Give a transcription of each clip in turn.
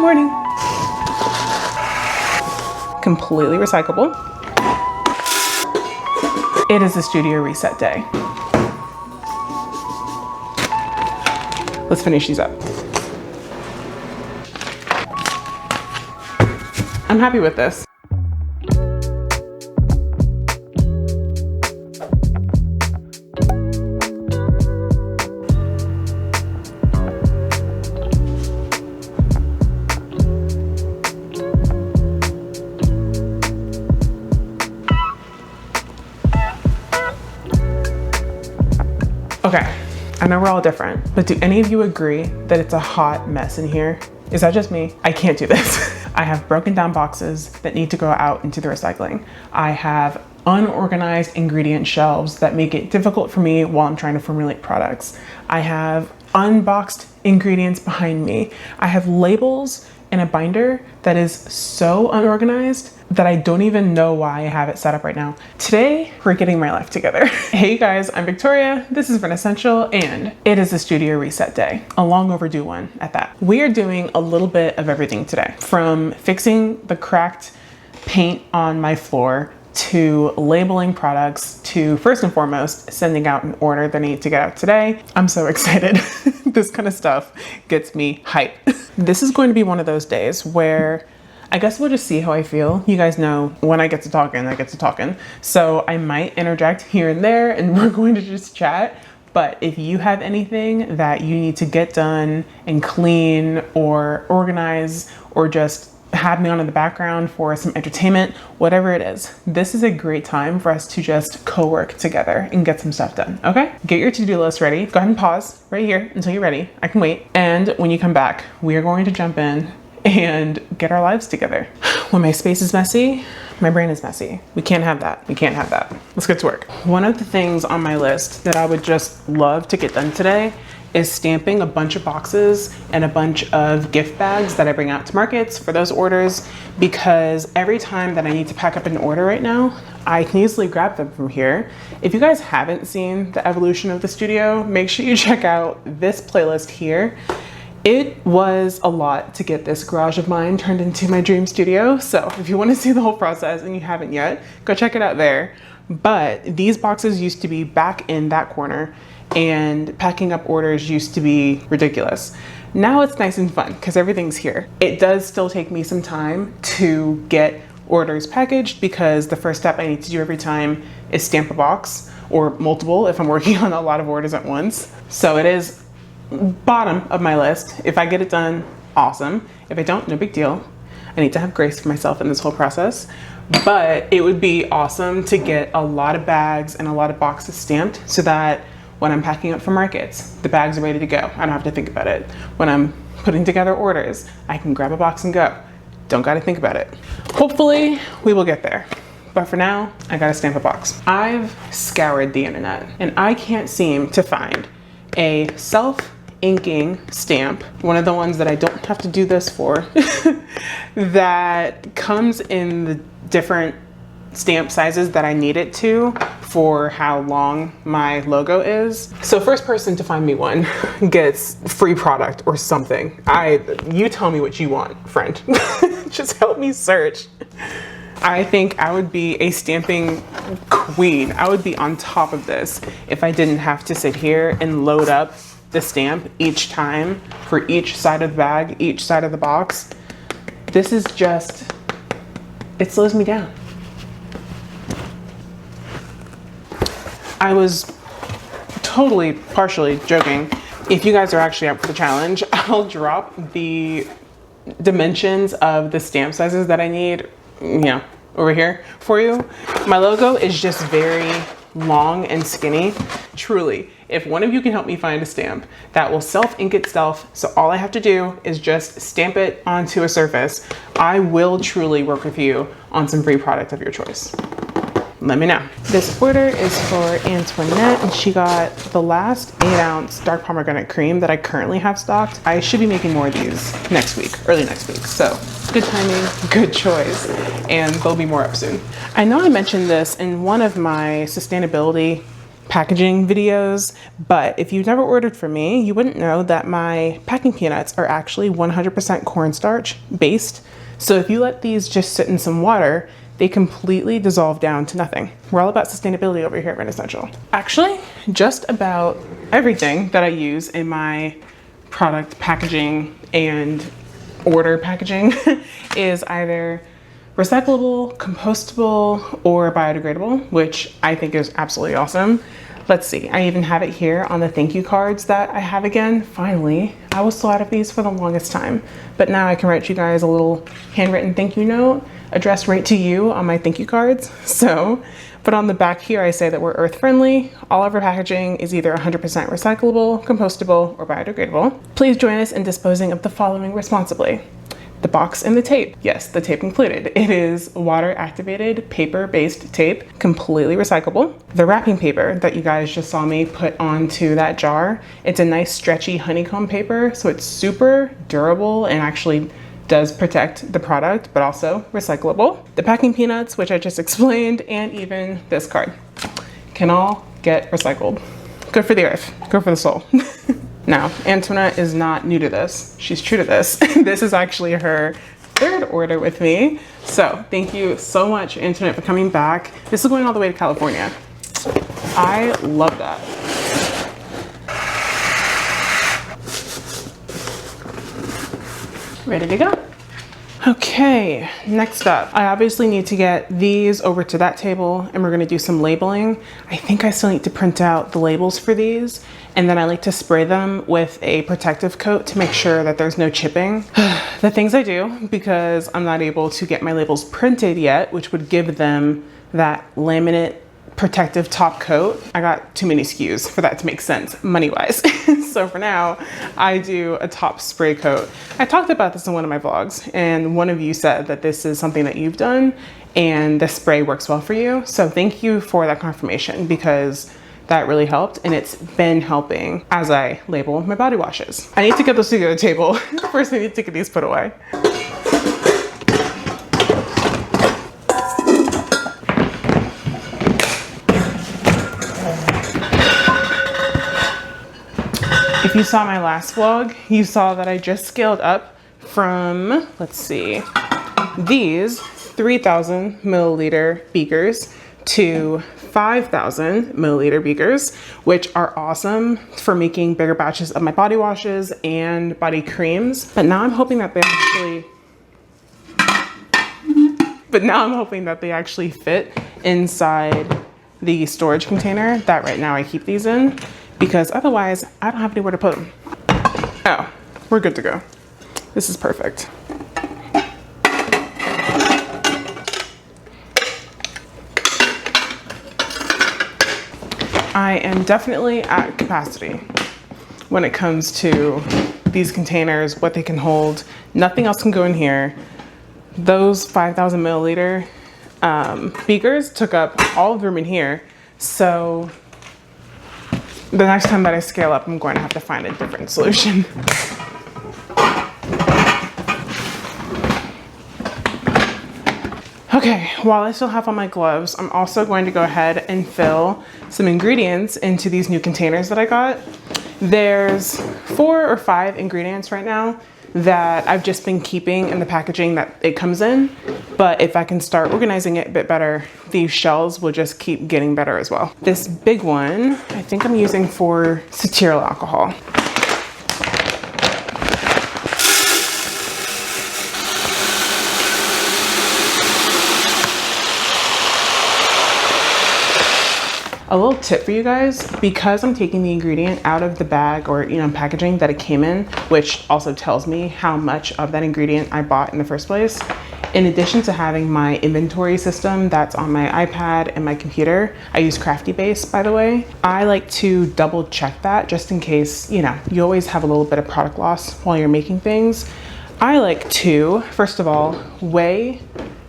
morning. Completely recyclable. It is a studio reset day. Let's finish these up. I'm happy with this. Okay, I know we're all different, but do any of you agree that it's a hot mess in here? Is that just me? I can't do this. I have broken down boxes that need to go out into the recycling. I have unorganized ingredient shelves that make it difficult for me while I'm trying to formulate products. I have unboxed ingredients behind me. I have labels in a binder that is so unorganized that I don't even know why I have it set up right now. Today, we're getting my life together. Hey you guys, I'm Victoria, this is Renascential, and it is a studio reset day, a long overdue one at that. We are doing a little bit of everything today, from fixing the cracked paint on my floor, to labeling products, to first and foremost, sending out an order that I need to get out today. I'm so excited. This kind of stuff gets me hyped. This is going to be one of those days where I guess we'll just see how I feel. You guys know when I get to talking, I get to talking. So I might interject here and there and we're going to just chat. But if you have anything that you need to get done and clean or organize or just have me on in the background for some entertainment, whatever it is, this is a great time for us to just co-work together and get some stuff done, okay? Get your to-do list ready. Go ahead and pause right here until you're ready. I can wait. And when you come back, we are going to jump in and get our lives together. When my space is messy, my brain is messy. We can't have that. We can't have that. Let's get to work. One of the things on my list that I would just love to get done today is stamping a bunch of boxes and a bunch of gift bags that I bring out to markets for those orders, because every time that I need to pack up an order right now, I can easily grab them from here. If you guys haven't seen the evolution of the studio, make sure you check out this playlist here. It was a lot to get this garage of mine turned into my dream studio. So if you want to see the whole process and you haven't yet, go check it out there. But these boxes used to be back in that corner, and packing up orders used to be ridiculous. Now it's nice and fun because everything's here. It does still take me some time to get orders packaged because the first step I need to do every time is stamp a box, or multiple if I'm working on a lot of orders at once. So it is bottom of my list. If I get it done, awesome. If I don't, no big deal. I need to have grace for myself in this whole process. But it would be awesome to get a lot of bags and a lot of boxes stamped so that when I'm packing up for markets, the bags are ready to go. I don't have to think about it. When I'm putting together orders, I can grab a box and go. Don't gotta think about it. Hopefully, we will get there. But for now, I gotta stamp a box. I've scoured the internet and I can't seem to find a self-inking stamp, one of the ones that I don't have to do this for, that comes in the different stamp sizes that I need it to for how long my logo is. So first person to find me one gets free product or something. You tell me what you want, friend. Just help me search. I think I would be a stamping queen. I would be on top of this if I didn't have to sit here and load up the stamp each time for each side of the bag, each side of the box. This is just, it slows me down. I was totally partially joking. If you guys are actually up for the challenge, I'll drop the dimensions of the stamp sizes that I need, over here for you. My logo is just very long and skinny. Truly, if one of you can help me find a stamp that will self-ink itself, so all I have to do is just stamp it onto a surface, I will truly work with you on some free product of your choice. Let me know. This order is for Antoinette, and she got the last 8-ounce dark pomegranate cream that I currently have stocked. I should be making more of these next week, early next week. So good timing, good choice, and there'll be more up soon. I know I mentioned this in one of my sustainability packaging videos, but if you've never ordered from me, you wouldn't know that my packing peanuts are actually 100% cornstarch based. So if you let these just sit in some water, they completely dissolve down to nothing. We're all about sustainability over here at Renascential. Actually, just about everything that I use in my product packaging and order packaging is either recyclable, compostable, or biodegradable, which I think is absolutely awesome. Let's see, I even have it here on the thank you cards that I have again. Finally, I was so out of these for the longest time, but now I can write you guys a little handwritten thank you note addressed right to you on my thank you cards. So, but on the back here, I say that we're earth friendly. All of our packaging is either 100% recyclable, compostable, or biodegradable. Please join us in disposing of the following responsibly. The box and the tape. Yes, the tape included. It is water activated paper-based tape, completely recyclable. The wrapping paper that you guys just saw me put onto that jar, it's a nice stretchy honeycomb paper, so it's super durable and actually does protect the product, but also recyclable. The packing peanuts, which I just explained, and even this card can all get recycled. Good for the earth, good for the soul. Now, Antoinette is not new to this. She's true to this. This is actually her third order with me. So thank you so much, Antoinette, for coming back. This is going all the way to California. I love that. Ready to go? Okay, next up, I obviously need to get these over to that table and we're gonna do some labeling. I think I still need to print out the labels for these, and then I like to spray them with a protective coat to make sure that there's no chipping. The things I do, because I'm not able to get my labels printed yet, which would give them that laminate protective top coat. I got too many SKUs for that to make sense money-wise. So for now, I do a top spray coat. I talked about this in one of my vlogs, and one of you said that this is something that you've done and the spray works well for you. So thank you for that confirmation, because that really helped, and it's been helping as I label my body washes. I need to get those to the table. First, I need to get these put away. If you saw my last vlog, you saw that I just scaled up from, let's see, these 3,000 milliliter beakers to 5,000 milliliter beakers, which are awesome for making bigger batches of my body washes and body creams. But now I'm hoping that they actually fit inside the storage container that right now I keep these in, because otherwise I don't have anywhere to put them. Oh, we're good to go. This is perfect. I am definitely at capacity when it comes to these containers, what they can hold. Nothing else can go in here. Those 5,000 milliliter beakers took up all of the room in here. So the next time that I scale up, I'm going to have to find a different solution. Okay, while I still have on my gloves, I'm also going to go ahead and fill some ingredients into these new containers that I got. There's 4 or 5 ingredients right now that I've just been keeping in the packaging that it comes in. But if I can start organizing it a bit better, these shells will just keep getting better as well. This big one, I think I'm using for cetyl alcohol. A little tip for you guys, because I'm taking the ingredient out of the bag or packaging that it came in, which also tells me how much of that ingredient I bought in the first place. In addition to having my inventory system that's on my iPad and my computer, I use Crafty Base, by the way. I like to double check that just in case, you always have a little bit of product loss while you're making things. I like to, first of all, weigh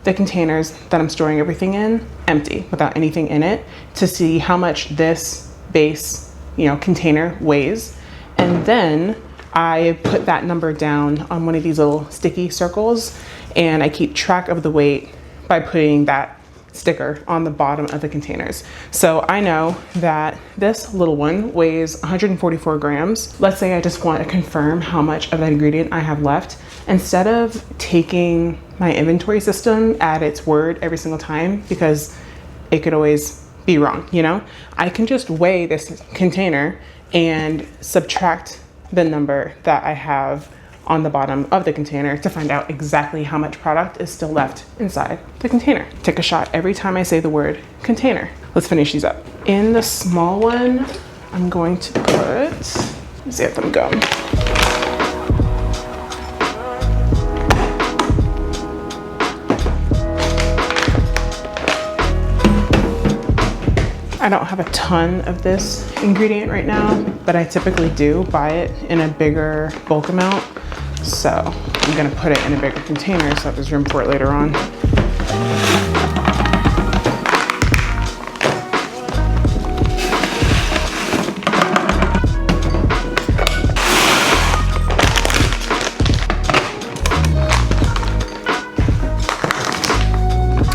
the containers that I'm storing everything in empty without anything in it to see how much this base, container weighs. And then I put that number down on one of these little sticky circles, and I keep track of the weight by putting that sticker on the bottom of the containers. So I know that this little one weighs 144 grams. Let's say I just want to confirm how much of that ingredient I have left. Instead of taking my inventory system at its word every single time, because it could always be wrong, you know, I can just weigh this container and subtract the number that I have on the bottom of the container to find out exactly how much product is still left inside the container. Take a shot every time I say the word container. Let's finish these up. In the small one, I'm going to put, let's see, let them go. I don't have a ton of this ingredient right now, but I typically do buy it in a bigger bulk amount. So I'm gonna put it in a bigger container so that there's room for it later on.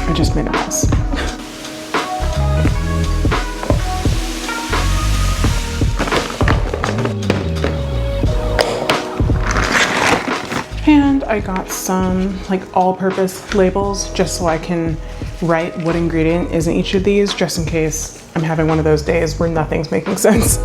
I just made a mess. And I got some like all-purpose labels just so I can write what ingredient is in each of these, just in case I'm having one of those days where nothing's making sense.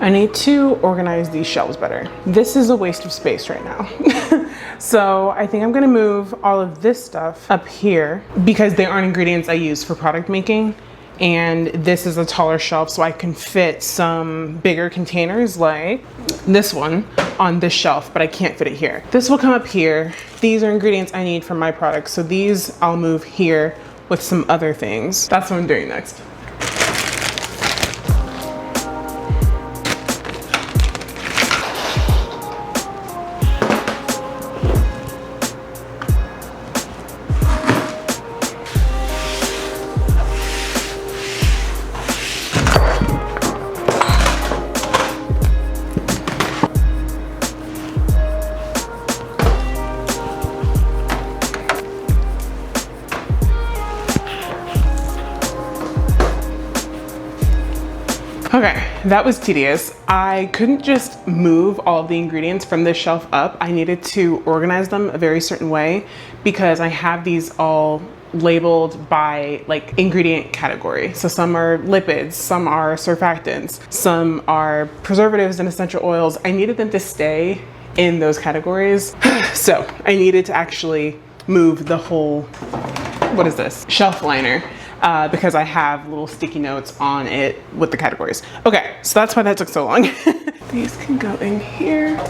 I need to organize these shelves better. This is a waste of space right now. So I think I'm gonna move all of this stuff up here because they aren't ingredients I use for product making. And this is a taller shelf so I can fit some bigger containers like this one on this shelf, but I can't fit it here. This will come up here. These are ingredients I need for my products. So these I'll move here with some other things. That's what I'm doing next. Okay, that was tedious. I couldn't just move all of the ingredients from this shelf up. I needed to organize them a very certain way because I have these all labeled by like ingredient category. So some are lipids, some are surfactants, some are preservatives and essential oils. I needed them to stay in those categories. So I needed to actually move the whole, what is this? Shelf liner. Because I have little sticky notes on it with the categories. Okay, so that's why that took so long. These can go in here.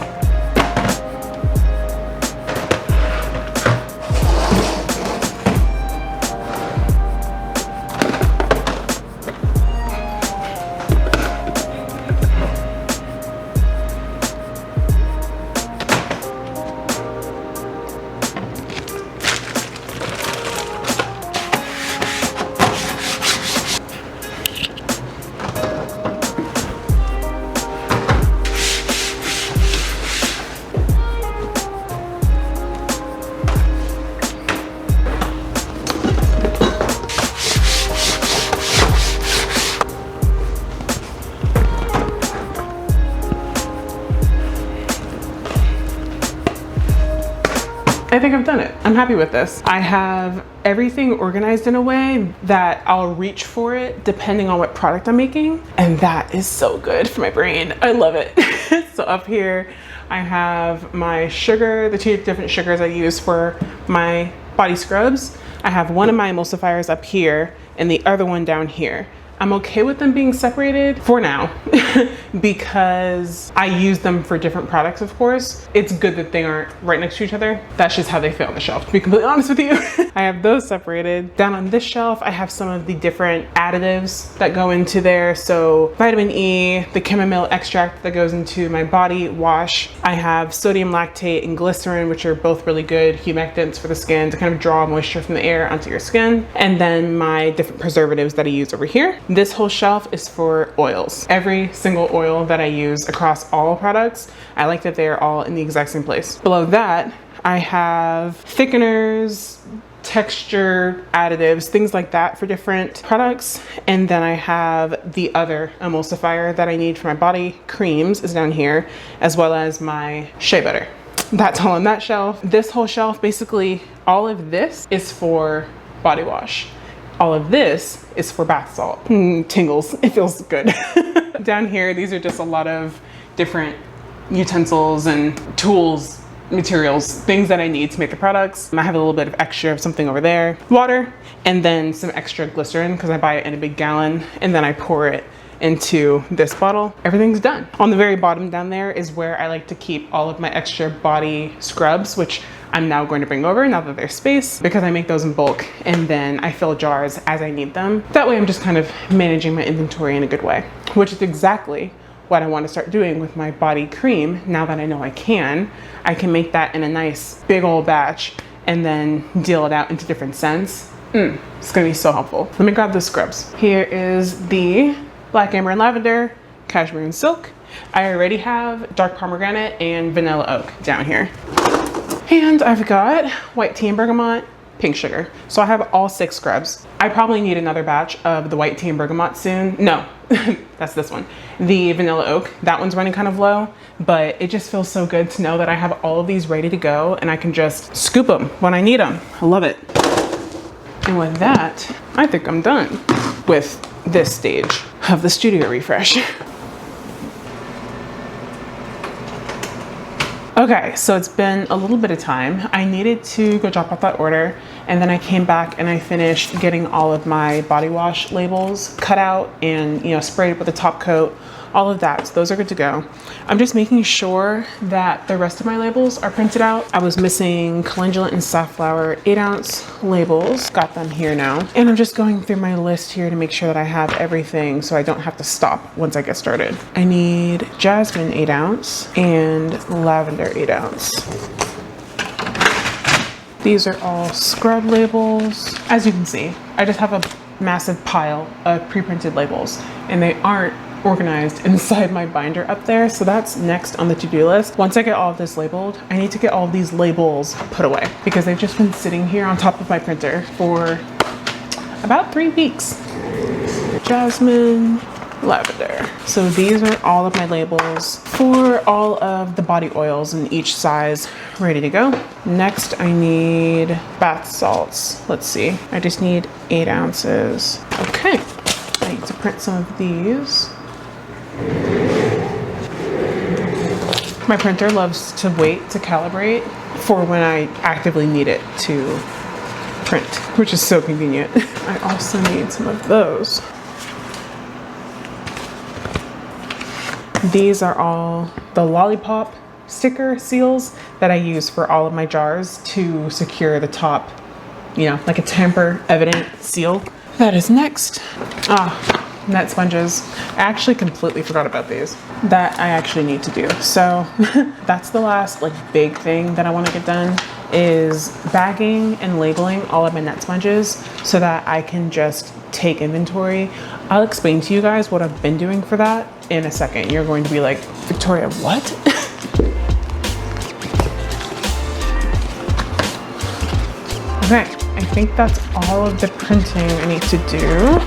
I think I've done it. I'm happy with this. I have everything organized in a way that I'll reach for it depending on what product I'm making. And that is so good for my brain. I love it. So up here, I have my sugar, the 2 different sugars I use for my body scrubs. I have one of my emulsifiers up here and the other one down here. I'm okay with them being separated for now because I use them for different products, of course. It's good that they aren't right next to each other. That's just how they fit on the shelf, to be completely honest with you. I have those separated. Down on this shelf, I have some of the different additives that go into there. So vitamin E, the chamomile extract that goes into my body wash. I have sodium lactate and glycerin, which are both really good humectants for the skin to kind of draw moisture from the air onto your skin. And then my different preservatives that I use over here. This whole shelf is for oils. Every single oil that I use across all products, I like that they are all in the exact same place. Below that, I have thickeners, texture additives, things like that for different products. And then I have the other emulsifier that I need for my body creams is down here, as well as my shea butter. That's all on that shelf. This whole shelf, basically all of this is for body wash. All of this is for bath salt. Tingles, it feels good. Down here, these are just a lot of different utensils and tools, materials, things that I need to make the products. I have a little bit of extra of something over there. Water, and then some extra glycerin because I buy it in a big gallon and then I pour it into this bottle. Everything's done. On the very bottom down there is where I like to keep all of my extra body scrubs, which I'm now going to bring over now that there's space because I make those in bulk and then I fill jars as I need them. That way I'm just kind of managing my inventory in a good way, which is exactly what I want to start doing with my body cream. Now that I know I can make that in a nice big old batch and then deal it out into different scents. It's gonna be so helpful. Let me grab the scrubs. Here is the Black Amber and Lavender, Cashmere and Silk. I already have Dark Pomegranate and Vanilla Oak down here. And I've got White Tea and Bergamot, Pink Sugar. So I have all 6 scrubs. I probably need another batch of the White Tea and Bergamot soon. No, that's this one. The Vanilla Oak, that one's running kind of low, but it just feels so good to know that I have all of these ready to go and I can just scoop them when I need them. I love it. And with that, I think I'm done with this stage of the studio refresh. Okay, so it's been a little bit of time. I needed to go drop off that order and then I came back and I finished getting all of my body wash labels cut out and, you know, sprayed with the top coat, all of that. So those are good to go. I'm just making sure that the rest of my labels are printed out. I was missing calendula and safflower 8-ounce labels. Got them here now. And I'm just going through my list here to make sure that I have everything so I don't have to stop once I get started. I need jasmine 8-ounce and lavender 8-ounce. These are all scrub labels. As you can see, I just have a massive pile of pre-printed labels and they aren't organized inside my binder up there. So that's next on the to-do list. Once I get all of this labeled, I need to get all of these labels put away because they've just been sitting here on top of my printer for about 3 weeks. Jasmine, lavender. So these are all of my labels for all of the body oils in each size ready to go. Next, I need bath salts. Let's see, I just need 8 ounces. Okay, I need to print some of these. My printer loves to wait to calibrate for when I actively need it to print, which is so convenient. I also need some of those. These are all the lollipop sticker seals that I use for all of my jars to secure the top, you know, like a tamper evident seal. That is next. Net sponges. I actually completely forgot about these. That I actually need to do. So that's the last like big thing that I want to get done is bagging and labeling all of my net sponges so that I can just take inventory. I'll explain to you guys what I've been doing for that in a second. You're going to be like, Victoria, what? Okay, I think that's all of the printing I need to do.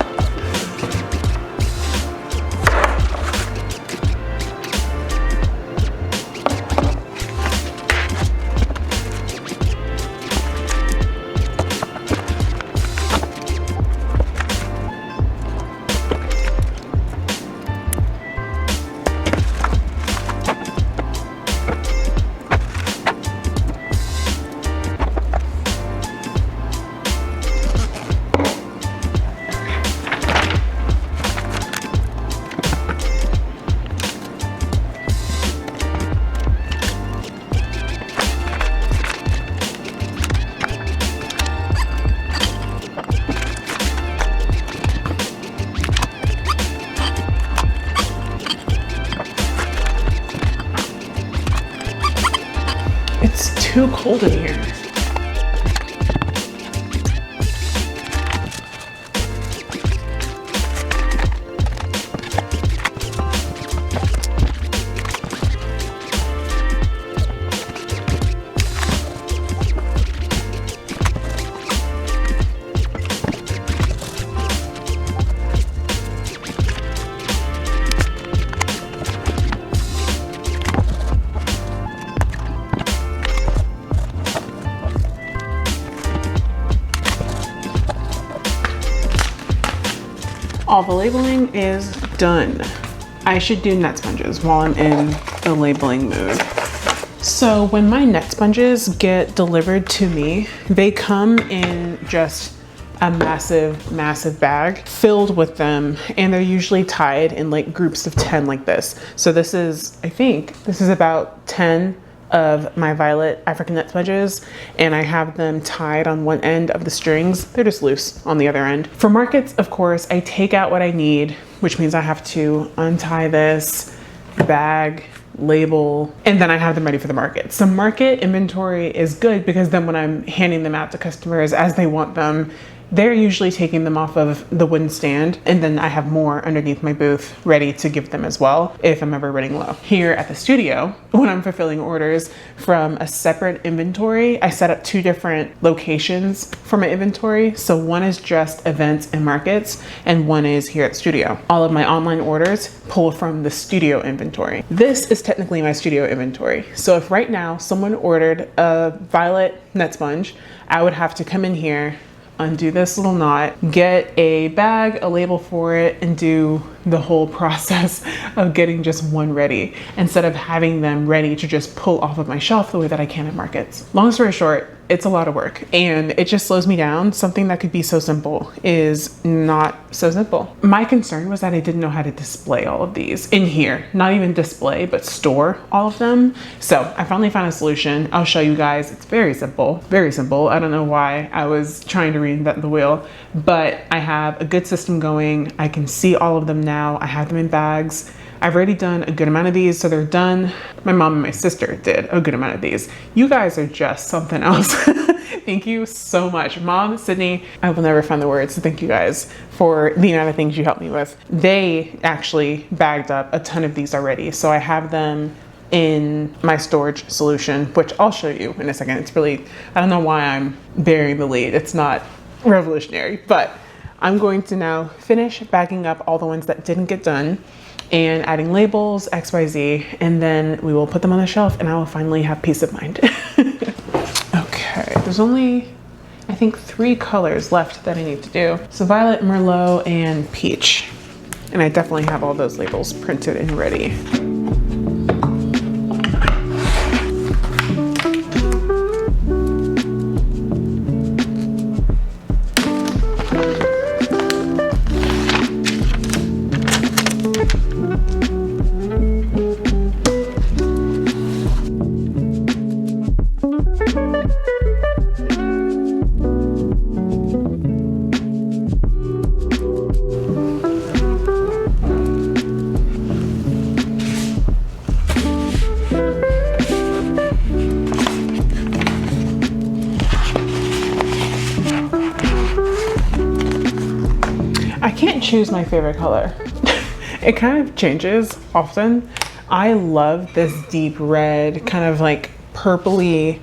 too cold in here. All the labeling is done. I should do net sponges while I'm in the labeling mood. So when my net sponges get delivered to me, they come in just a massive bag filled with them, and they're usually tied in like groups of 10 like this. So this is, I think, this is about 10 of my violet African net sponges, and I have them tied on one end of the strings. They're just loose on the other end. For markets, of course, I take out what I need, which means I have to untie this, bag, label, and then I have them ready for the market. So market inventory is good because then when I'm handing them out to customers as they want them, they're usually taking them off of the wooden stand, and then I have more underneath my booth ready to give them as well if I'm ever running low. Here at the studio, when I'm fulfilling orders from a separate inventory, I set up 2 different locations for my inventory. So one is just events and markets, and one is here at the studio. All of my online orders pull from the studio inventory. This is technically my studio inventory. So if right now someone ordered a violet net sponge, I would have to come in here, undo this little knot, get a bag, a label for it, and do the whole process of getting just one ready instead of having them ready to just pull off of my shelf the way that I can at markets. Long story short, it's a lot of work and it just slows me down. Something that could be so simple is not so simple. My concern was that I didn't know how to display all of these in here, not even display, but store all of them. So I finally found a solution. I'll show you guys. It's very simple, very simple. I don't know why I was trying to reinvent the wheel, but I have a good system going. I can see all of them now. I have them in bags. I've already done a good amount of these, so they're done. My mom and my sister did a good amount of these. You guys are just something else. Thank you so much. Mom, Sydney, I will never find the words to thank you guys for the amount of things you helped me with. They actually bagged up a ton of these already, so I have them in my storage solution, which I'll show you in a second. It's really, I don't know why I'm bearing the lead. It's not revolutionary, but I'm going to now finish bagging up all the ones that didn't get done and adding labels, XYZ, and then we will put them on the shelf and I will finally have peace of mind. Okay, there's only, I think, 3 colors left that I need to do. So violet, merlot, and peach. And I definitely have all those labels printed and ready. I can't choose my favorite color. It kind of changes often. I love this deep red, kind of like purpley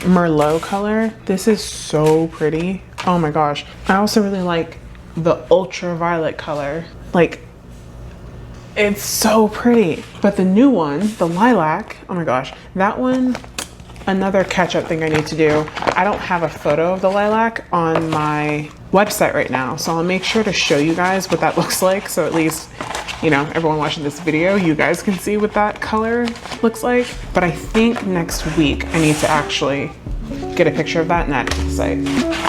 merlot color. This is so pretty. Oh my gosh. I also really like the ultraviolet color. Like, it's so pretty. But the new one, the lilac, oh my gosh, that one, another catch-up thing I need to do. I don't have a photo of the lilac on my website right now, so I'll make sure to show you guys what that looks like, so at least, you know, everyone watching this video, you guys can see what that color looks like. But I think next week I need to actually get a picture of that and add it to the site.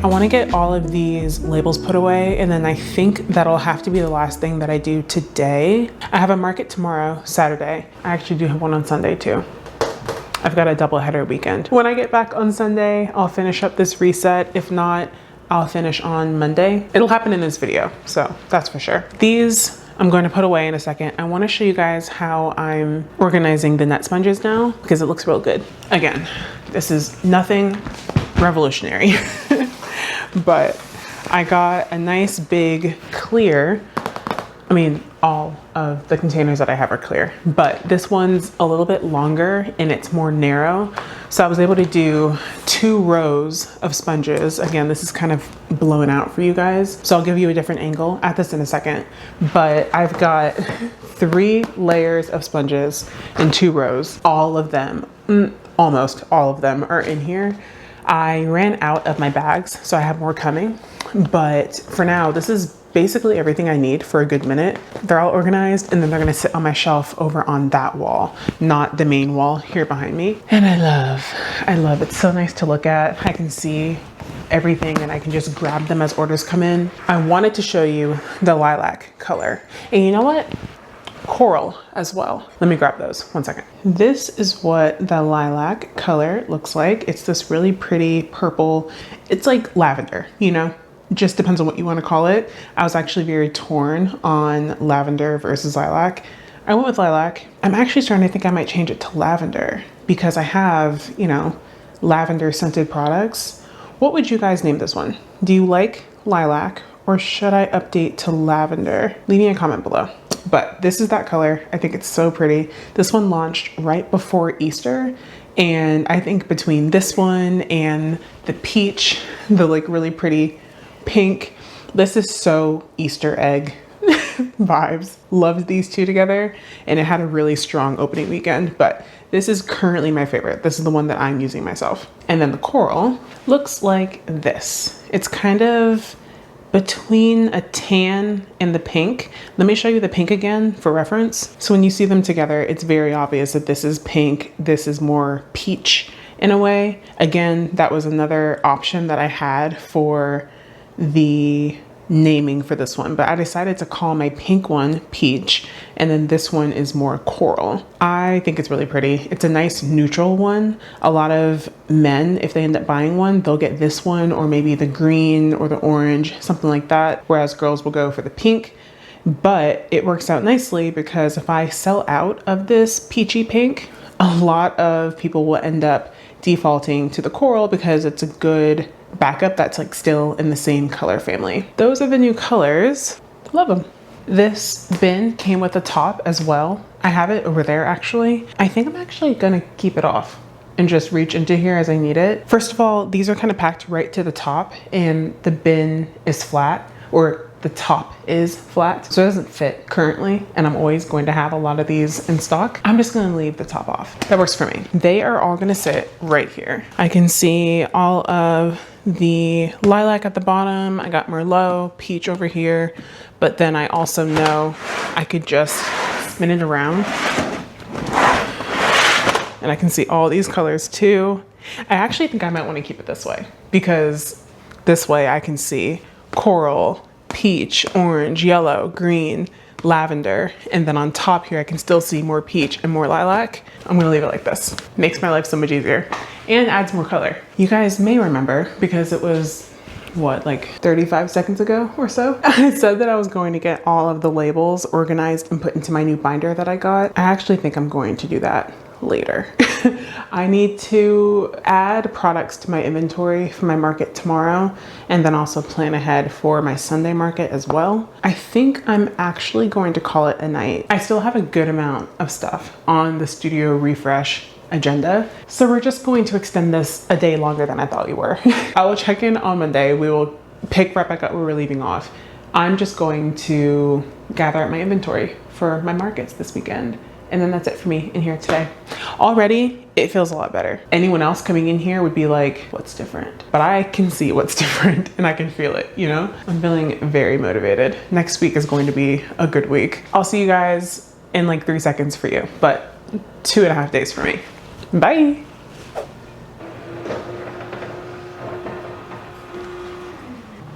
I want to get all of these labels put away, and then I think that'll have to be the last thing that I do today. I have a market tomorrow, Saturday. I actually do have one on Sunday too. I've got a double header weekend. When I get back on Sunday, I'll finish up this reset. If not, I'll finish on Monday. It'll happen in this video, so that's for sure. These I'm going to put away in a second. I want to show you guys how I'm organizing the net sponges now because it looks real good. Again, this is nothing revolutionary, but I got a nice big clear. I mean, all of the containers that I have are clear, but this one's a little bit longer and it's more narrow. So I was able to do 2 rows of sponges. Again, this is kind of blown out for you guys, so I'll give you a different angle at this in a second. But I've got 3 layers of sponges in 2 rows. All of them, almost all of them are in here. I ran out of my bags, so I have more coming. But for now, this is basically everything I need for a good minute. They're all organized, and then they're gonna sit on my shelf over on that wall, not the main wall here behind me. And I love, it's so nice to look at. I can see everything and I can just grab them as orders come in. I wanted to show you the lilac color. And you know what? Coral as well. Let me grab those, 1 second. This is what the lilac color looks like. It's this really pretty purple. It's like lavender, you know? Just depends on what you want to call it. I was actually very torn on lavender versus lilac. I went with lilac. I'm actually starting to think I might change it to lavender because I have, you know, lavender scented products. What would you guys name this one? Do you like lilac or should I update to lavender? Leave me a comment below. But this is that color. I think it's so pretty. This one launched right before Easter. And I think between this one and the peach, the like really pretty pink, this is so Easter egg vibes. Loved these 2 together, and it had a really strong opening weekend, but this is currently my favorite. This is the one that I'm using myself. And then the coral looks like this. It's kind of between a tan and the pink. Let me show you the pink again for reference. So when you see them together, it's very obvious that this is pink, this is more peach in a way. Again, that was another option that I had for the naming for this one, but I decided to call my pink one peach, and then this one is more coral. I think it's really pretty. It's a nice neutral one. A lot of men, if they end up buying one, they'll get this one or maybe the green or the orange, something like that, whereas girls will go for the pink. But it works out nicely because if I sell out of this peachy pink, a lot of people will end up defaulting to the coral because it's a good backup that's like still in the same color family. Those are the new colors. Love them. This bin came with a top as well. I have it over there actually. I think I'm actually gonna keep it off and just reach into here as I need it. First of all, these are kind of packed right to the top and the bin is flat, or the top is flat, so it doesn't fit currently, and I'm always going to have a lot of these in stock. I'm just gonna leave the top off. That works for me. They are all gonna sit right here. I can see all of the lilac at the bottom. I got Merlot, peach over here, but then I also know I could just spin it around and I can see all these colors too. I actually think I might want to keep it this way because this way I can see coral, peach, orange, yellow, green, lavender, and then on top here I can still see more peach and more lilac. I'm gonna leave it like this. Makes my life so much easier and adds more color. You guys may remember, because it was what, like 35 seconds ago or so, I said that I was going to get all of the labels organized and put into my new binder that I got. I actually think I'm going to do that later. I need to add products to my inventory for my market tomorrow, and then also plan ahead for my Sunday market as well. I think I'm actually going to call it a night. I still have a good amount of stuff on the studio refresh agenda, so we're just going to extend this a day longer than I thought we were. I will check in on Monday. We will pick right back up where we're leaving off. I'm just going to gather up my inventory for my markets this weekend. And then that's it for me in here today. Already, it feels a lot better. Anyone else coming in here would be like, what's different? But I can see what's different and I can feel it, you know? I'm feeling very motivated. Next week is going to be a good week. I'll see you guys in like 3 seconds for you, but 2.5 days for me. Bye.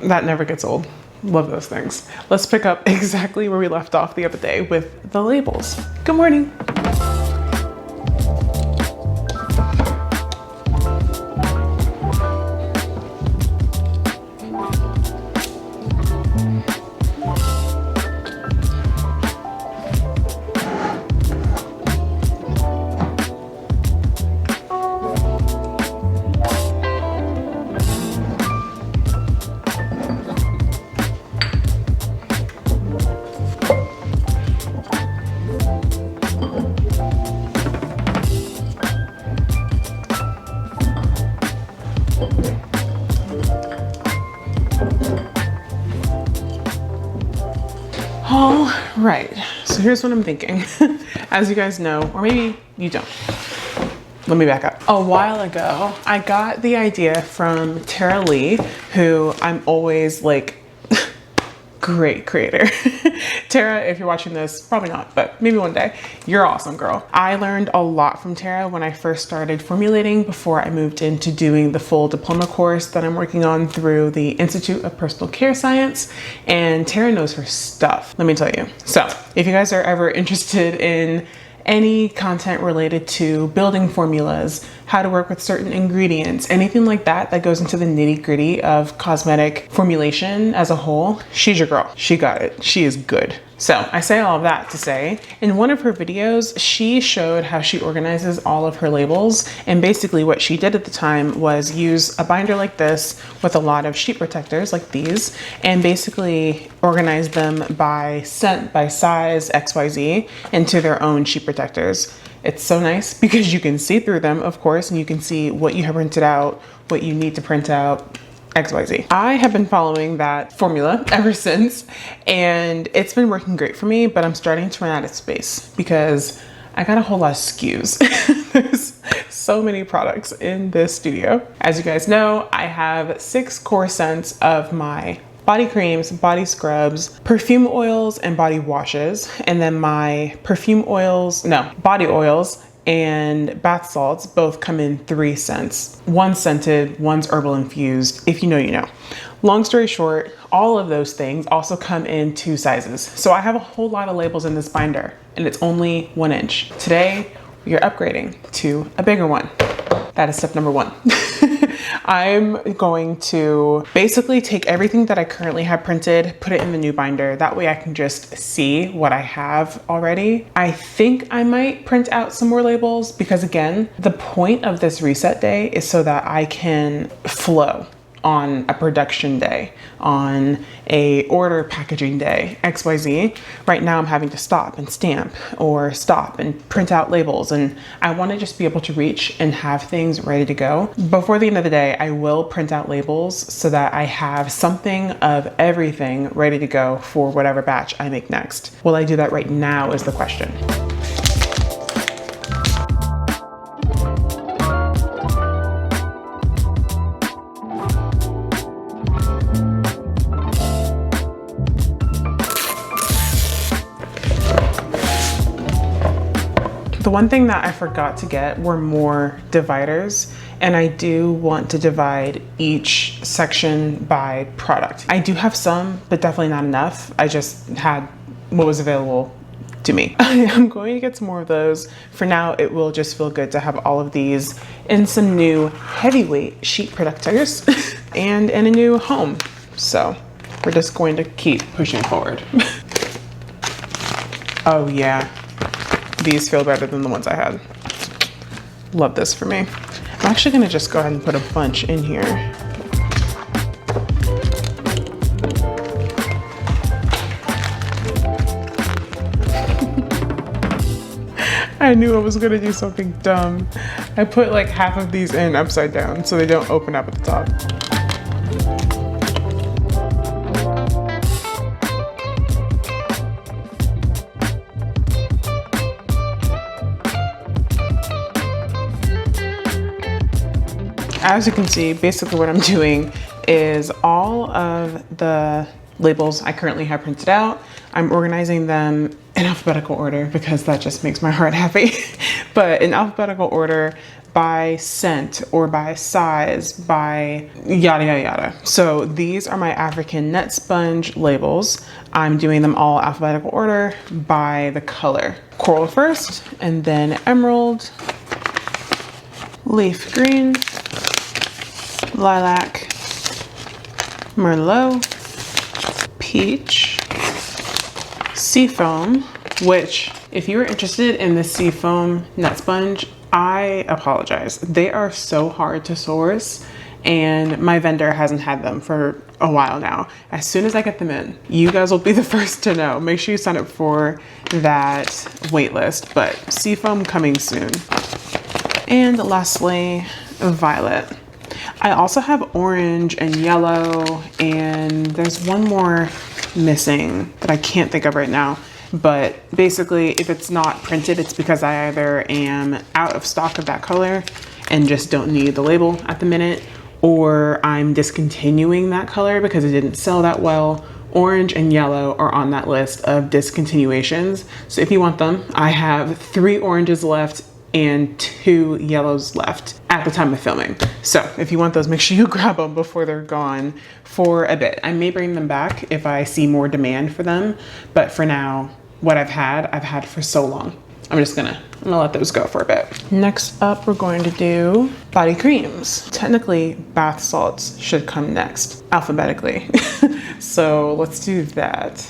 That never gets old. Love those things. Let's pick up exactly where we left off the other day with the labels. Good morning. All right, so here's what I'm thinking. As you guys know, or maybe you don't. Let me back up. A while ago, I got the idea from Tara Lee, who I'm always like, great creator. Tara, if you're watching this, probably not, but maybe one day, you're awesome, girl. I learned a lot from Tara when I first started formulating before I moved into doing the full diploma course that I'm working on through the Institute of Personal Care Science. And Tara knows her stuff, let me tell you. So if you guys are ever interested in any content related to building formulas, how to work with certain ingredients, anything like that that goes into the nitty-gritty of cosmetic formulation as a whole, she's your girl. She got it. She is good. So I say all of that to say, in one of her videos, she showed how she organizes all of her labels. And basically what she did at the time was use a binder like this with a lot of sheet protectors like these, and basically organize them by scent, by size, XYZ, into their own sheet protectors. It's so nice because you can see through them, of course, and you can see what you have printed out, what you need to print out, XYZ. I have been following that formula ever since, and it's been working great for me, but I'm starting to run out of space because I got a whole lot of SKUs. There's so many products in this studio. As you guys know, I have 6 core scents of my body creams, body scrubs, perfume oils, and body washes. And then my body oils and bath salts both come in 3 scents. One's scented, one's herbal infused. If you know, you know. Long story short, all of those things also come in 2 sizes. So I have a whole lot of labels in this binder, and it's only 1 inch. Today, we are upgrading to a bigger one. That is step number 1. I'm going to basically take everything that I currently have printed, put it in the new binder. That way I can just see what I have already. I think I might print out some more labels because, again, the point of this reset day is so that I can flow on a production day, on a order packaging day, XYZ. Right now I'm having to stop and stamp or stop and print out labels, and I want to just be able to reach and have things ready to go. Before the end of the day, I will print out labels so that I have something of everything ready to go for whatever batch I make next. Will I do that right now is the question. The one thing that I forgot to get were more dividers, and I do want to divide each section by product. I do have some, but definitely not enough. I just had what was available to me. I am going to get some more of those. For now, it will just feel good to have all of these in some new heavyweight sheet protectors and in a new home. So we're just going to keep pushing forward. Oh yeah. These feel better than the ones I had. Love this for me. I'm actually gonna just go ahead and put a bunch in here. I knew I was gonna do something dumb. I put like half of these in upside down so they don't open up at the top. As you can see, basically what I'm doing is all of the labels I currently have printed out, I'm organizing them in alphabetical order because that just makes my heart happy. But in alphabetical order by scent or by size, by yada, yada, yada. So these are my African net sponge labels. I'm doing them all alphabetical order by the color. Coral first, and then emerald, leaf green, lilac, merlot, peach, seafoam, which if you are interested in the seafoam net sponge, I apologize. They are so hard to source and my vendor hasn't had them for a while now. As soon as I get them in, you guys will be the first to know. Make sure you sign up for that wait list, but seafoam coming soon. And lastly, violet. I also have orange and yellow, and there's one more missing that I can't think of right now. But basically, if it's not printed, it's because I either am out of stock of that color and just don't need the label at the minute, or I'm discontinuing that color because it didn't sell that well. Orange and yellow are on that list of discontinuations. So if you want them, I have 3 oranges left and 2 yellows left at the time of filming. So if you want those, make sure you grab them before they're gone for a bit. I may bring them back if I see more demand for them, but for now, what I've had for so long. I'm gonna let those go for a bit. Next up, we're going to do body creams. Technically, bath salts should come next, alphabetically. So let's do that.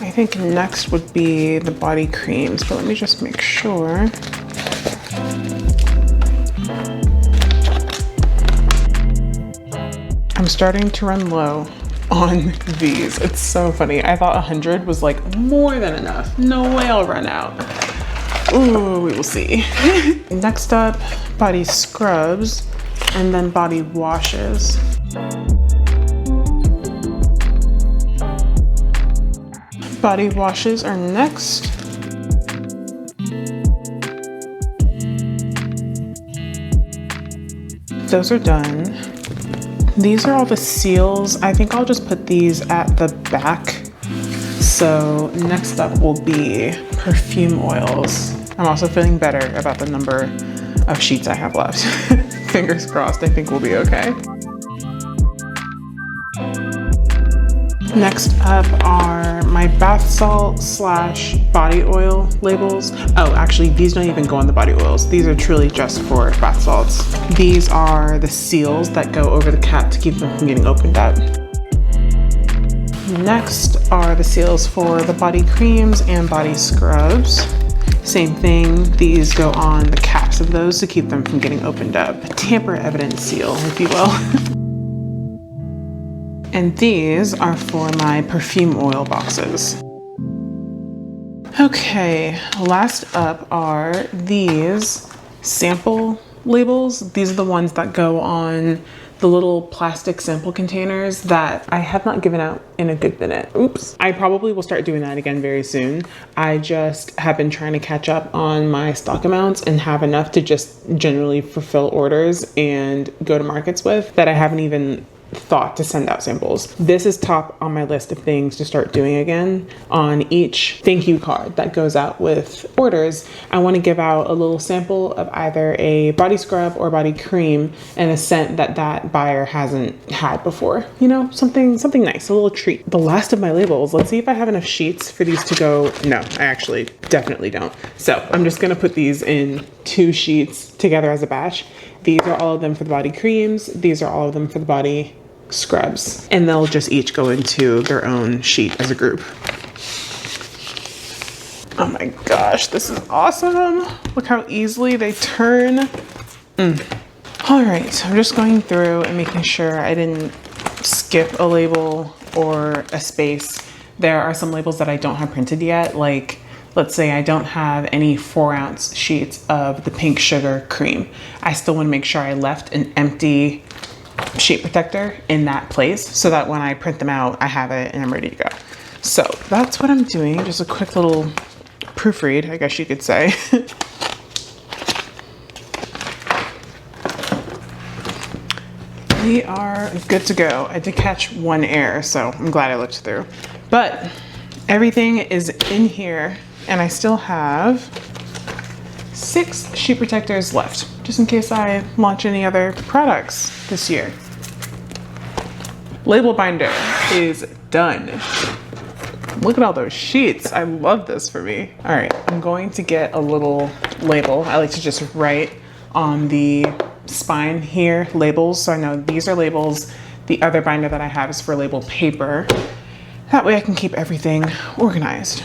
I think next would be the body creams, but let me just make sure. I'm starting to run low on these. It's so funny. I thought 100 was like more than enough. No way I'll run out. Ooh, we will see. Next up, body scrubs and then body washes. Body washes are next. Those are done. These are all the seals. I think I'll just put these at the back. So next up will be perfume oils. I'm also feeling better about the number of sheets I have left. Fingers crossed, I think we'll be okay. Next up are my bath salt / body oil labels. Oh, actually, these don't even go on the body oils. These are truly just for bath salts. These are the seals that go over the cap to keep them from getting opened up. Next are the seals for the body creams and body scrubs. Same thing, these go on the caps of those to keep them from getting opened up. A tamper-evident seal, if you will. And these are for my perfume oil boxes. Okay, last up are these sample labels. These are the ones that go on the little plastic sample containers that I have not given out in a good minute. Oops. I probably will start doing that again very soon. I just have been trying to catch up on my stock amounts and have enough to just generally fulfill orders and go to markets with that I haven't even thought to send out samples. This is top on my list of things to start doing again. On each thank you card that goes out with orders, I want to give out a little sample of either a body scrub or body cream and a scent that that buyer hasn't had before. You know, something nice, a little treat. The last of my labels, let's see if I have enough sheets for these to go. No, I actually definitely don't. So I'm just gonna put these in 2 sheets together as a batch. These are all of them for the body creams. These are all of them for the body scrubs. And they'll just each go into their own sheet as a group. Oh my gosh, this is awesome. Look how easily they turn. All right, so I'm just going through and making sure I didn't skip a label or a space. There are some labels that I don't have printed yet, like let's say I don't have any 4-ounce sheets of the pink sugar cream. I still want to make sure I left an empty sheet protector in that place so that when I print them out, I have it and I'm ready to go. So that's what I'm doing. Just a quick little proofread, I guess you could say. We are good to go. I did catch 1 error, so I'm glad I looked through. But Everything is in here, and I still have 6 sheet protectors left, just in case I launch any other products this year. Label binder is done. Look at all those sheets. I love this for me. All right, I'm going to get a little label. I like to just write on the spine here labels, so I know these are labels. The other binder that I have is for label paper. That way I can keep everything organized.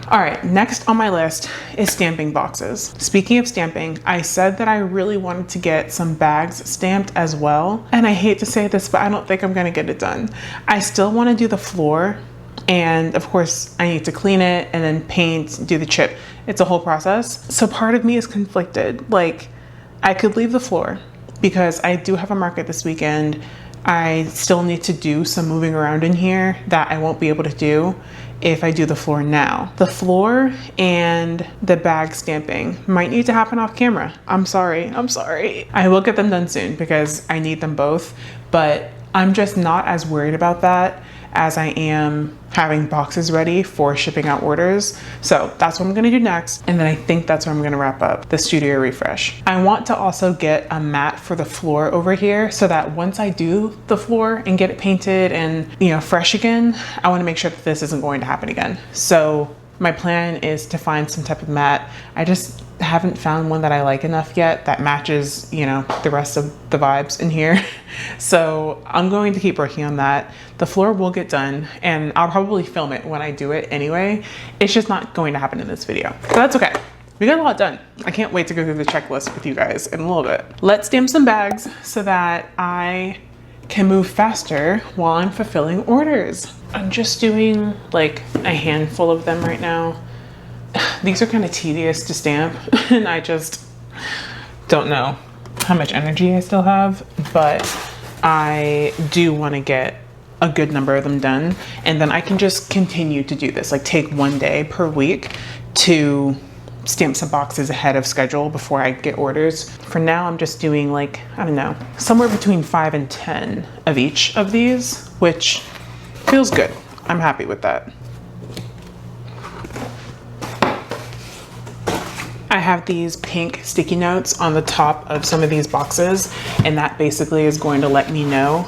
All right, next on my list is stamping boxes. Speaking of stamping, I said that I really wanted to get some bags stamped as well. And I hate to say this, but I don't think I'm gonna get it done. I still wanna do the floor. And of course I need to clean it and then paint, do the chip. It's a whole process. So part of me is conflicted. Like, I could leave the floor because I do have a market this weekend. I still need to do some moving around in here that I won't be able to do if I do the floor now. The floor and the bag stamping might need to happen off camera. I'm sorry. I will get them done soon because I need them both, but I'm just not as worried about that as I am having boxes ready for shipping out orders. So that's what I'm gonna do next. And then I think that's where I'm gonna wrap up the studio refresh. I want to also get a mat for the floor over here so that once I do the floor and get it painted and, you know, fresh again, I wanna make sure that this isn't going to happen again. So my plan is to find some type of mat. I just haven't found one that I like enough yet that matches, you know, the rest of the vibes in here. So I'm going to keep working on that. The floor will get done and I'll probably film it when I do it anyway. It's just not going to happen in this video, but that's okay. We got a lot done. I can't wait to go through the checklist with you guys in a little bit. Let's stamp some bags so that I can move faster while I'm fulfilling orders. I'm just doing like a handful of them right now. These are kind of tedious to stamp and I just don't know how much energy I still have, but I do want to get a good number of them done, and then I can just continue to do this, like take one day per week to stamp some boxes ahead of schedule before I get orders. For now, I'm just doing like, I don't know, somewhere between 5 and 10 of each of these, which feels good. I'm happy with that. I have these pink sticky notes on the top of some of these boxes, and that basically is going to let me know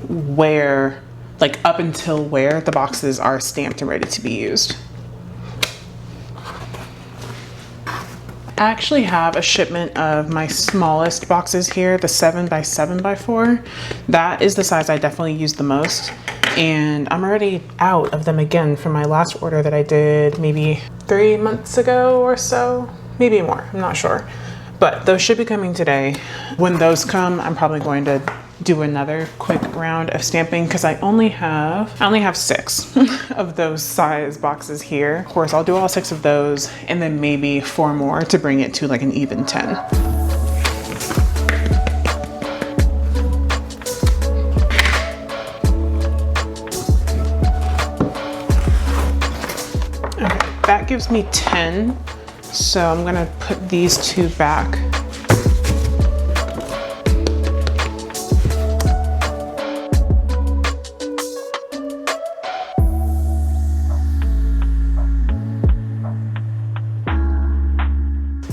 where, like up until where the boxes are stamped and ready to be used. I actually have a shipment of my smallest boxes here, the 7x7x4. That is the size I definitely use the most. And I'm already out of them again from my last order that I did maybe 3 months ago or so. Maybe more, I'm not sure. But those should be coming today. When those come, I'm probably going to do another quick round of stamping because I only have 6 of those size boxes here. Of course, I'll do all 6 of those and then maybe 4 more to bring it to like an even 10. Okay, that gives me 10. So I'm gonna put these 2 back.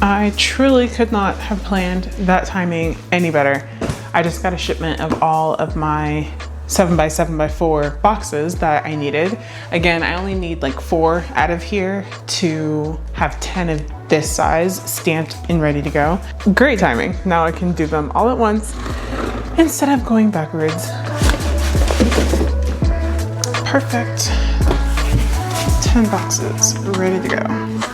I truly could not have planned that timing any better. I just got a shipment of all of my 7x7x4 boxes that I needed. Again, I only need like 4 out of here to have 10 of this size stamped and ready to go. Great timing. Now I can do them all at once instead of going backwards. Perfect. 10 boxes ready to go.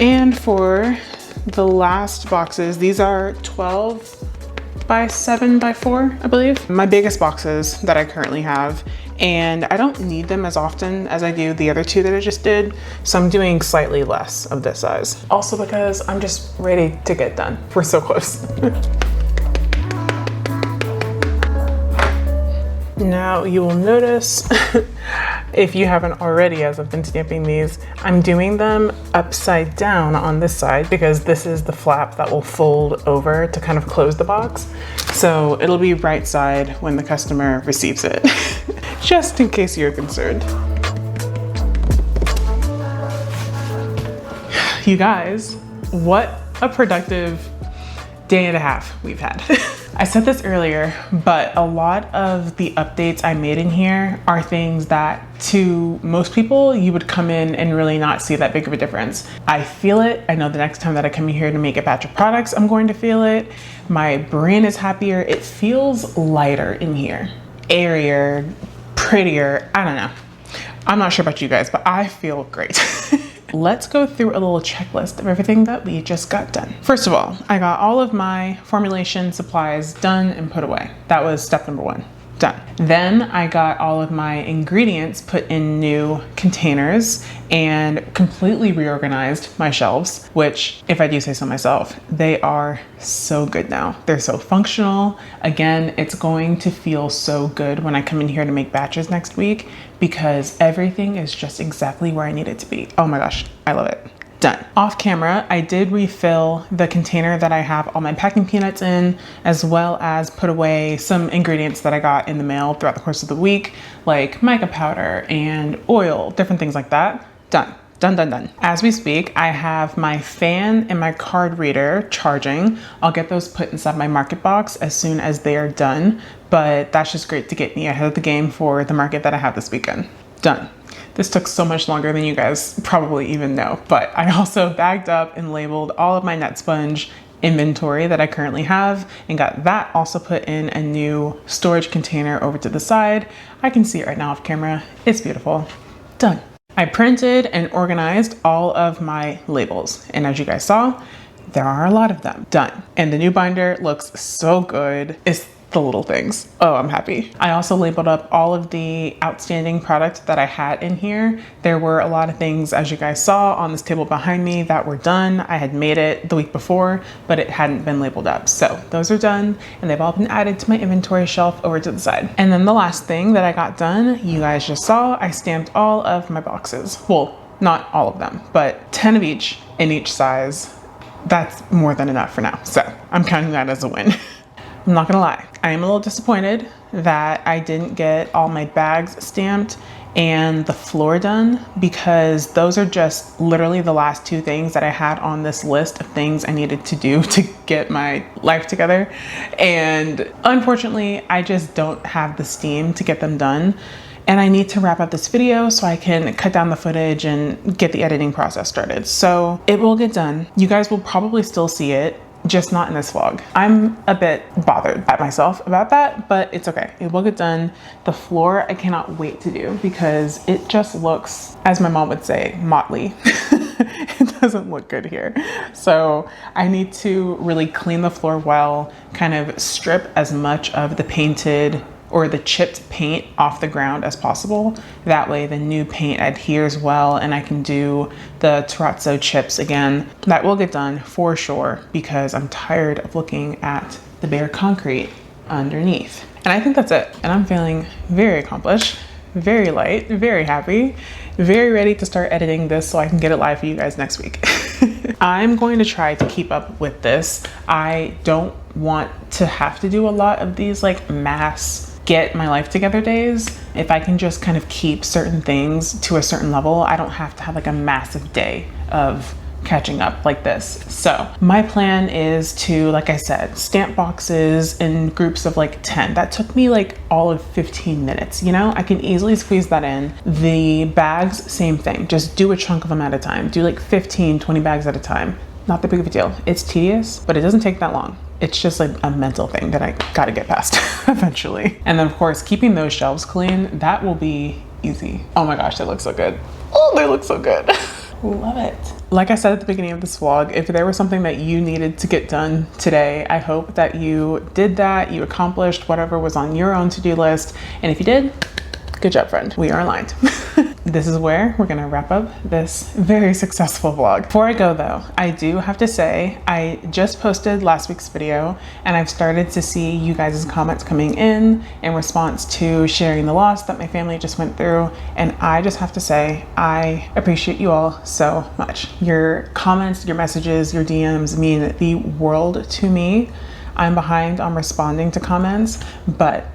And for the last boxes, these are 12 by 7 by 4, I believe. My biggest boxes that I currently have, and I don't need them as often as I do the other two that I just did. So I'm doing slightly less of this size. Also because I'm just ready to get done. We're so close. Now you will notice, if you haven't already, as I've been stamping these, I'm doing them upside down on this side because this is the flap that will fold over to kind of close the box. So it'll be right side when the customer receives it, just in case you're concerned. You guys, what a productive day and a half we've had. I said this earlier, but a lot of the updates I made in here are things that to most people, you would come in and really not see that big of a difference. I feel it. I know the next time that I come in here to make a batch of products, I'm going to feel it. My brain is happier. It feels lighter in here, airier, prettier. I don't know. I'm not sure about you guys, but I feel great. Let's go through a little checklist of everything that we just got done. First of all, I got all of my formulation supplies done and put away. That was step number 1, done. Then I got all of my ingredients put in new containers and completely reorganized my shelves, which, if I do say so myself, they are so good now. They're so functional. Again, it's going to feel so good when I come in here to make batches next week because everything is just exactly where I need it to be. Oh my gosh, I love it. Done. Off camera, I did refill the container that I have all my packing peanuts in, as well as put away some ingredients that I got in the mail throughout the course of the week, like mica powder and oil, different things like that. Done. Done, done, done. As we speak, I have my fan and my card reader charging. I'll get those put inside my market box as soon as they are done, but that's just great to get me ahead of the game for the market that I have this weekend. Done. This took so much longer than you guys probably even know, but I also bagged up and labeled all of my net sponge inventory that I currently have and got that also put in a new storage container over to the side. I can see it right now off camera. It's beautiful. Done. I printed and organized all of my labels, and as you guys saw, there are a lot of them. Done. And the new binder looks so good. It's the little things. Oh, I'm happy. I also labeled up all of the outstanding product that I had in here. There were a lot of things, as you guys saw on this table behind me, that were done. I had made it the week before, but it hadn't been labeled up. So those are done, and they've all been added to my inventory shelf over to the side. And then the last thing that I got done, you guys just saw, I stamped all of my boxes. Well, not all of them, but 10 of each in each size. That's more than enough for now. So I'm counting that as a win. I'm not gonna lie, I am a little disappointed that I didn't get all my bags stamped and the floor done because those are just literally the last 2 things that I had on this list of things I needed to do to get my life together. And unfortunately, I just don't have the steam to get them done. And I need to wrap up this video so I can cut down the footage and get the editing process started. So it will get done. You guys will probably still see it, just not in this vlog. I'm a bit bothered at myself about that, but it's okay. It will get done. The floor, I cannot wait to do because it just looks, as my mom would say, motley. It doesn't look good here. So I need to really clean the floor well, kind of strip as much of the painted or the chipped paint off the ground as possible. That way the new paint adheres well and I can do the terrazzo chips again. That will get done for sure because I'm tired of looking at the bare concrete underneath. And I think that's it. And I'm feeling very accomplished, very light, very happy, very ready to start editing this so I can get it live for you guys next week. I'm going to try to keep up with this. I don't want to have to do a lot of these like mass get my life together days. If I can just kind of keep certain things to a certain level, I don't have to have like a massive day of catching up like this. So my plan is to, like I said, stamp boxes in groups of like 10. That took me like all of 15 minutes, you know? I can easily squeeze that in. The bags, same thing. Just do a chunk of them at a time. Do like 15, 20 bags at a time. Not that big of a deal. It's tedious, but it doesn't take that long. It's just like a mental thing that I gotta get past eventually. And then of course, keeping those shelves clean, that will be easy. Oh my gosh, they look so good. Oh, they look so good. Love it. Like I said at the beginning of this vlog, if there was something that you needed to get done today, I hope that you did that, you accomplished whatever was on your own to-do list. And if you did, good job, friend. We are aligned. This is where we're gonna wrap up this very successful vlog. Before I go though, I do have to say, I just posted last week's video and I've started to see you guys' comments coming in response to sharing the loss that my family just went through. And I just have to say, I appreciate you all so much. Your comments, your messages, your DMs mean the world to me. I'm behind on responding to comments, but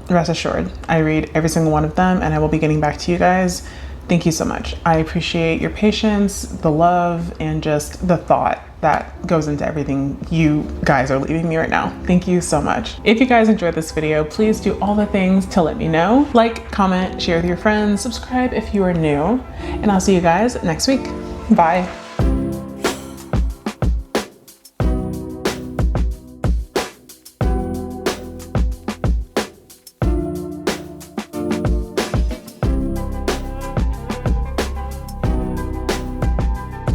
rest assured, I read every single one of them and I will be getting back to you guys. Thank you so much. I appreciate your patience, the love, and just the thought that goes into everything you guys are leaving me right now. Thank you so much. If you guys enjoyed this video, please do all the things to let me know. Like, comment, share with your friends, subscribe if you are new, and I'll see you guys next week. Bye.